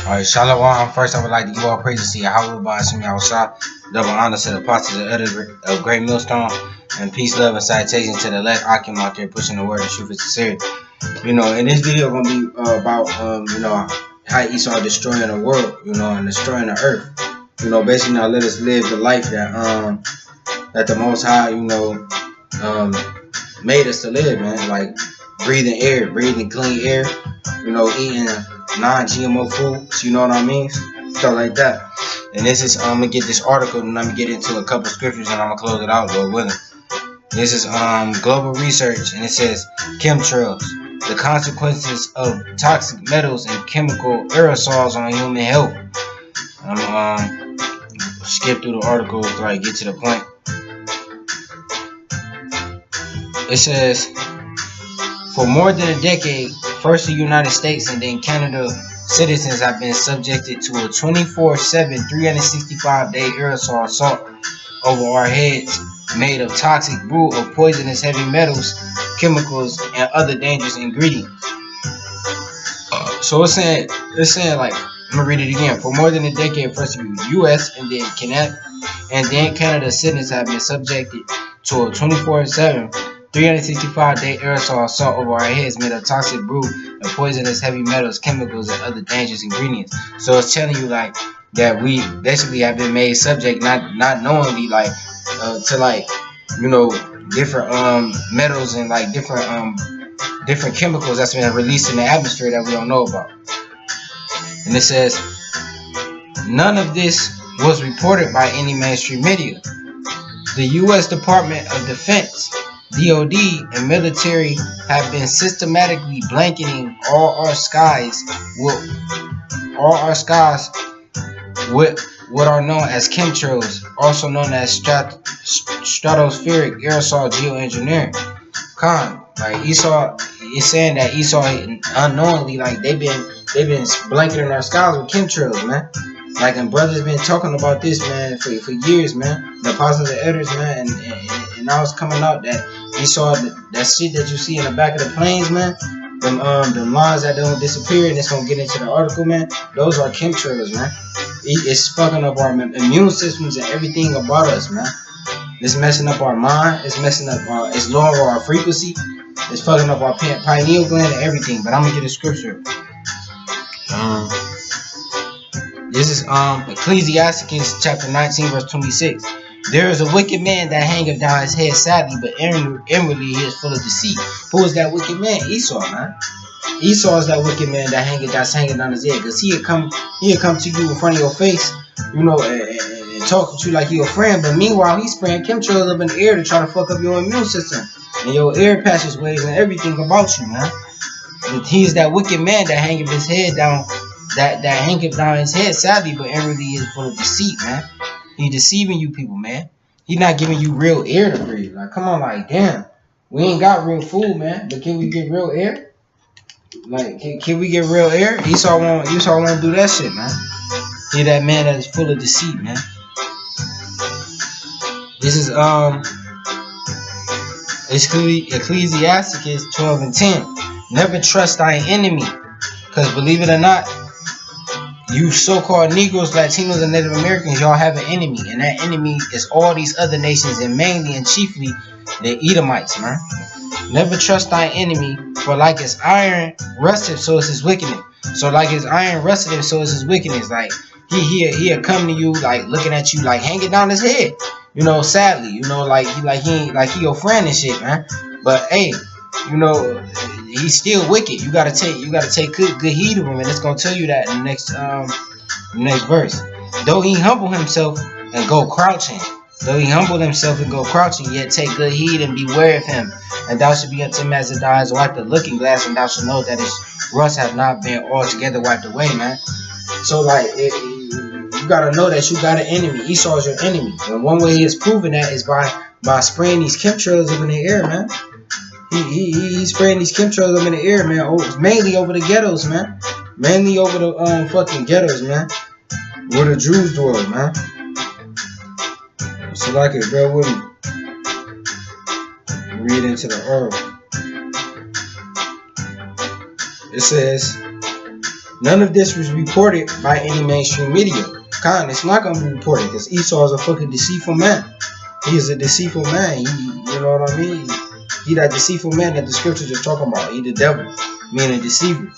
Alright, Shalom. First, I would like to give all praises to Yahweh Ba'ashim Yahushua. Double honor to the apostles of Great Millstone. And peace, love, and citation to the elect Akim out there pushing the word of truth and sincerity. In this video, going to be about, how Esau destroying the world, and destroying the earth. Basically, now let us live the life that the Most High, made us to live, man. Like breathing clean air, eating non-GMO foods, you know what I mean? Stuff like that. And this is I'm gonna get this article and I'm gonna get into a couple scriptures and I'm gonna close it out, Lord willing. This is global research and it says chemtrails, the consequences of toxic metals and chemical aerosols on human health. I'm skip through the article so I get to the point. It says, for more than a decade, first the United States and then Canada citizens have been subjected to a 24/7, 365-day aerosol assault over our heads made of toxic brew of poisonous heavy metals, chemicals, and other dangerous ingredients. So it's saying like, I'm gonna read it again. For more than a decade, first the U.S. and then Canada citizens have been subjected to a 24/7, 365-day aerosol assault over our heads made of toxic brew of poisonous heavy metals, chemicals, and other dangerous ingredients. So it's telling you like that we basically have been made subject, not knowingly, like to different metals and like different chemicals that's been released in the atmosphere that we don't know about. And it says none of this was reported by any mainstream media. The U.S. Department of Defense, DOD, and military have been systematically blanketing all our skies with what are known as chemtrails, also known as stratospheric aerosol geoengineering. Like Esau is saying that Esau unknowingly, like they've been blanketing our skies with chemtrails, man. Like, and brothers been talking about this, man, for years, man. The apostles and elders, man, and now it's coming out that Esau, that shit that you see in the back of the planes, man, them lines that don't disappear, and it's gonna get into the article, man. Those are chemtrails, man. It's fucking up our immune systems and everything about us, man. It's messing up our mind. It's messing up it's lowering our frequency. It's fucking up our pineal gland and everything. But I'm gonna get a scripture. This is Ecclesiastes chapter 19 verse 26. There is a wicked man that hangeth down his head sadly, but inwardly he is full of deceit. Who is that wicked man? Esau, man. Esau is that wicked man that hanging down his head, because he'll come to you in front of your face, and talking to you like you're a friend, but meanwhile he's spraying chemtrails up in the air to try to fuck up your immune system and your air passageways and everything about you, man. He's that wicked man that hangeth his head down. That hangeth down his head sadly, but inwardly is full of deceit, man. He deceiving you people, man. He not giving you real air to breathe. Like, come on, like, damn. We ain't got real food, man. But can we get real air? Like, can we get real air? Esau won't do that shit, man. He that man that is full of deceit, man. This is Ecclesiastes 12 and 10. Never trust thy enemy, because believe it or not, you so-called Negroes, Latinos, and Native Americans, y'all have an enemy, and that enemy is all these other nations, and mainly and chiefly the Edomites, man. Never trust thy enemy, for like his iron rusteth, so is his wickedness. So like his iron rusteth, so is his wickedness. Like he'll come to you, like looking at you, like hanging down his head, sadly, like he your friend and shit, man. But hey, he's still wicked. You gotta take good heed of him, and it's gonna tell you that in the next verse. Though he humble himself and go crouching, yet take good heed and beware of him. And thou should be unto him as if thou hast wiped a looking glass, and thou shalt know that his rust hath not been altogether wiped away, man. So like, you gotta know that you got an enemy. Esau is your enemy, and one way he is proving that is by spraying these chemtrails up in the air, man. He's spraying these chemtrails up in the air, man. Mainly over the ghettos, man. Mainly over the fucking ghettos, man. Where the Jews dwell, man. So like it, bear with me. Read into the article. It says, None of this was reported by any mainstream media. It's not going to be reported because Esau is a fucking deceitful man. He is a deceitful man. You know what I mean? He that deceitful man that the scriptures are talking about. He the devil, meaning deceiver.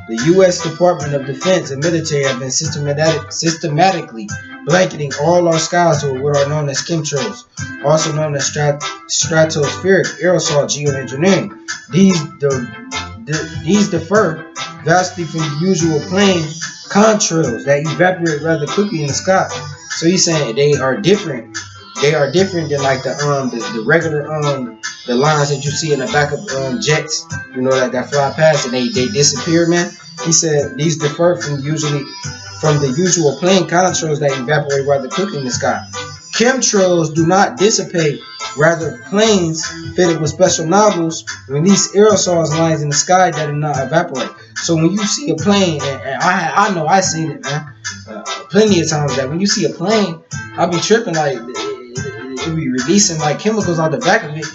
The U.S. Department of Defense and military have been systematically blanketing all our skies with what are known as chemtrails, also known as stratospheric aerosol geoengineering. These differ vastly from the usual plane contrails that evaporate rather quickly in the sky. So he's saying they are different. They are different than like the regular the lines that you see in the back of jets, you know, that fly past and they disappear, man. He said these differ from the usual plane contrails that evaporate rather quickly in the sky. Chemtrails do not dissipate, rather planes fitted with special nozzles release aerosols lines in the sky that do not evaporate. So when you see a plane, and I know I've seen it, man, plenty of times, that when you see a plane, I'll be tripping like it be releasing like chemicals out the back of it,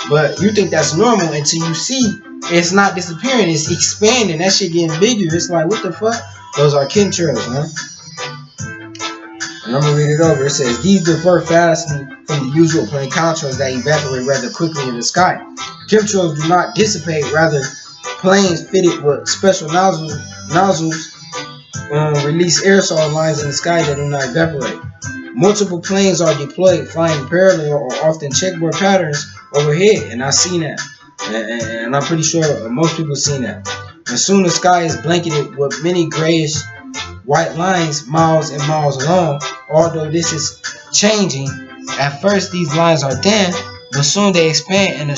but you think that's normal until you see it's not disappearing, it's expanding, that shit getting bigger. It's like, what the fuck? Those are chemtrails, man. And I'm gonna read it over. It says these differ vastly from the usual plane contrails that evaporate rather quickly in the sky. Chemtrails do not dissipate, rather planes fitted with special nozzles release aerosol lines in the sky that do not evaporate. Multiple planes are deployed, flying parallel or often checkerboard patterns overhead, and I've seen that, and I'm pretty sure most people have seen that. And soon the sky is blanketed with many grayish white lines miles and miles long. Although this is changing, at first these lines are thin, but soon they expand in a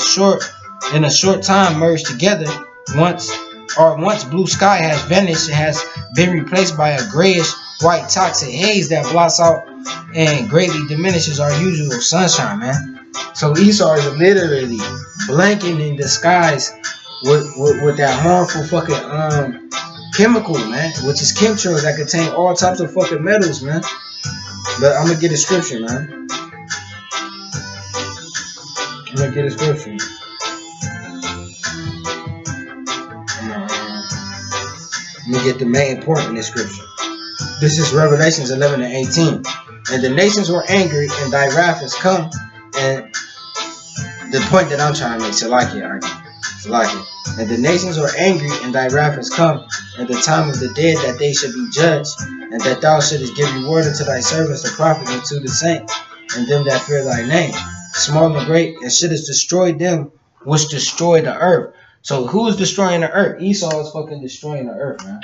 short time merge together. Once blue sky has vanished, it has been replaced by a grayish white toxic haze that blots out and greatly diminishes our usual sunshine, man. So Esau is literally blanketing the skies with that harmful fucking chemical, man, which is chemtrails that contain all types of fucking metals, man. But I'm gonna get a scripture, man. Let me get the main point in this scripture. This is Revelations 11 and 18. And the nations were angry, and thy wrath has come. And the point that I'm trying to make, Salakia. And the nations were angry, and thy wrath has come, and the time of the dead that they should be judged, and that thou shouldest give reward unto thy servants, the prophets, and to the saints, and them that fear thy name, small and great, and shouldest destroy them which destroy the earth. So who is destroying the earth? Esau is fucking destroying the earth, man.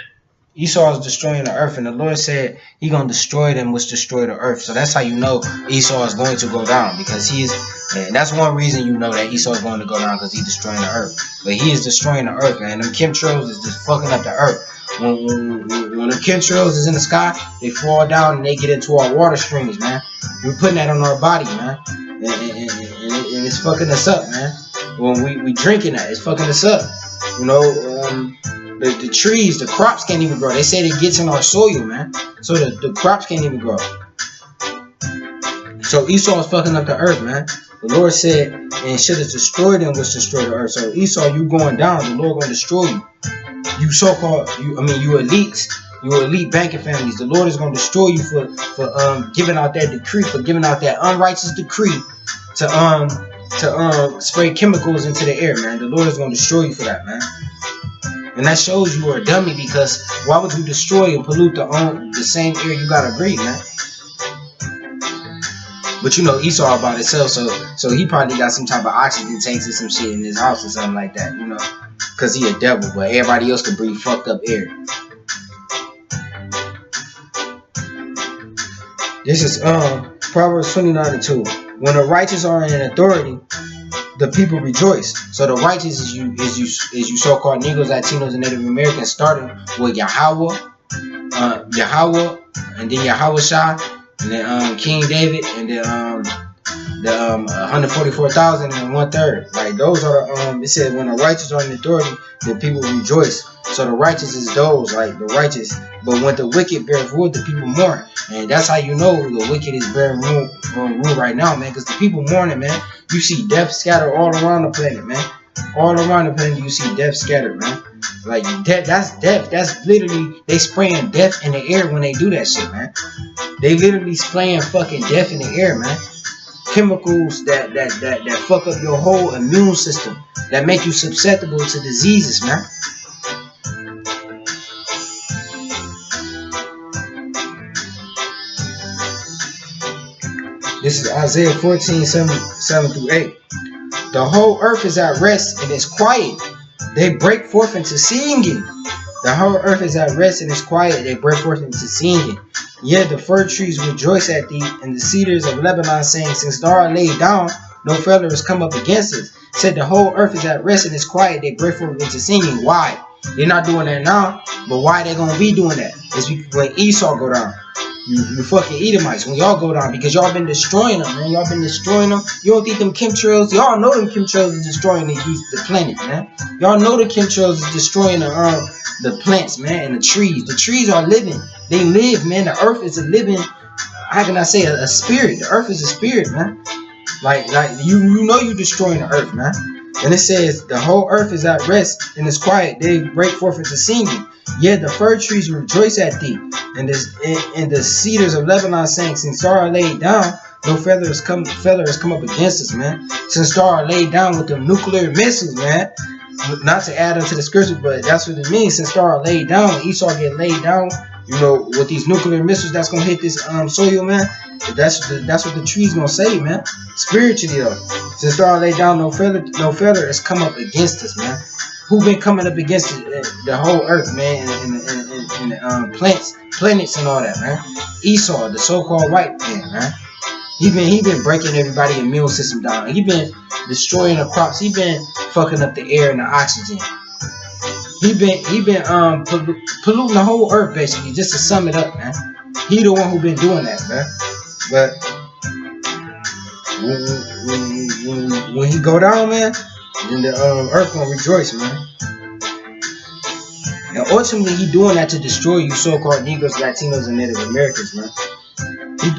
Esau is destroying the earth, and the Lord said he gonna destroy them which destroy the earth. So that's how you know Esau is going to go down, because he is, and that's one reason you know that Esau is going to go down, because he's destroying the earth. But he is destroying the earth, man. Them chemtrails is just fucking up the earth. When the chemtrails is in the sky, they fall down and they get into our water streams, man. We're putting that on our body, man, and it's fucking us up, man. When we drinking that, it's fucking us up. You know, the trees, the crops can't even grow. They say it gets in our soil, man. So the crops can't even grow. So Esau is fucking up the earth, man. The Lord said, and should have destroyed them which destroy the earth. So Esau, you going down, the Lord gonna destroy you. You so-called, you elites, you elite banking families. The Lord is gonna destroy you for giving out that decree, for giving out that unrighteous decree to spray chemicals into the air, man. The Lord is gonna destroy you for that, man. And that shows you are a dummy, because why would you destroy and pollute the same air you gotta breathe, man? But you know Esau about himself, so he probably got some type of oxygen tanks or some shit in his house or something like that, you know, because he a devil, but everybody else can breathe fucked up air. This is Proverbs 29:2. When the righteous are in authority, the people rejoice. So the righteous is you so-called Negroes, Latinos, and Native Americans, starting with Yahweh, and then Yahweh and then King David, and then the 144,000 and 1/3. Like those are it said when the righteous are in authority, the people rejoice. So the righteous is those, like the righteous. But when the wicked bear rule, the people mourn. And that's how you know the wicked is bearing rule right now, man. Because the people mourning, man. You see death scattered all around the planet, man. All around the planet, you see death scattered, man. Like death, that's death. That's literally they spraying death in the air when they do that shit, man. They literally spraying fucking death in the air, man. Chemicals that fuck up your whole immune system, that make you susceptible to diseases, man. This is Isaiah 14, 7 through 8. The whole earth is at rest and is quiet. They break forth into singing. The whole earth is at rest and is quiet. They break forth into singing. Yet the fir trees rejoice at thee, and the cedars of Lebanon saying, since thou art laid down, no feather has come up against us. Said the whole earth is at rest and is quiet. They break forth into singing. Why? They're not doing that now, but why they gonna be doing that? It's because when Esau go down. You fucking Edomites, when y'all go down, because y'all been destroying them, man. Y'all been destroying them. You don't think them chemtrails, y'all know them chemtrails is destroying the planet, man. Y'all know the chemtrails is destroying the plants, man, and the trees. The trees are living. They live, man. The earth is a living, how can I say, a spirit. The earth is a spirit, man. Like you know you destroying the earth, man. And it says the whole earth is at rest and is quiet. They break forth into singing. Yet the fir trees rejoice at thee, and the cedars of Lebanon saying, since thou art laid down, no feather has come up against us, man. Since thou art laid down with the nuclear missiles, man. Not to add into the scripture, but that's what it means. Since thou art laid down, when Esau get laid down, you know, with these nuclear missiles that's gonna hit this soil, man. That's what the trees gonna say, man. Spiritually though, since thou art laid down, no feather has come up against us, man. Who been coming up against the whole earth, man, and planets and all that, man? Esau, the so-called white man. He been breaking everybody's immune system down. He been destroying the crops. He been fucking up the air and the oxygen. He been polluting the whole earth, basically, just to sum it up, man. He the one who been doing that, man. But when he go down, man, then the earth gonna rejoice, man. And ultimately, he doing that to destroy you so-called Negroes, Latinos, and Native Americans, man. He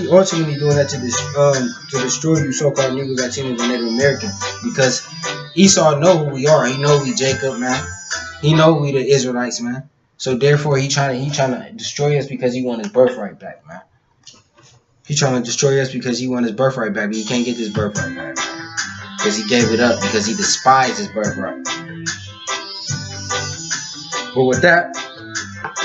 ultimately doing that to destroy you so-called Negroes, Latinos, and Native Americans, because Esau know who we are. He know we Jacob, man. He know we the Israelites, man. So therefore, he trying to destroy us because he want his birthright back, man. He trying to destroy us because he want his birthright back, but he can't get his birthright back, man. Because he gave it up, because he despised his birthright. But with that,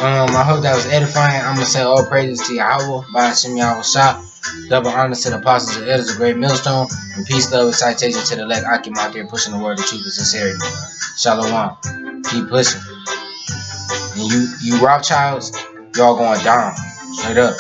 I hope that was edifying. I'm going to say all praises to Yahweh, by Hashem Yahweh Shah. Double honors to the apostles and elders of Great Millstone. And peace, love, and citation to the elect Akim out there pushing the word of truth and sincerity. Shalom. Keep pushing. And you Rothschilds, y'all going down. Straight up.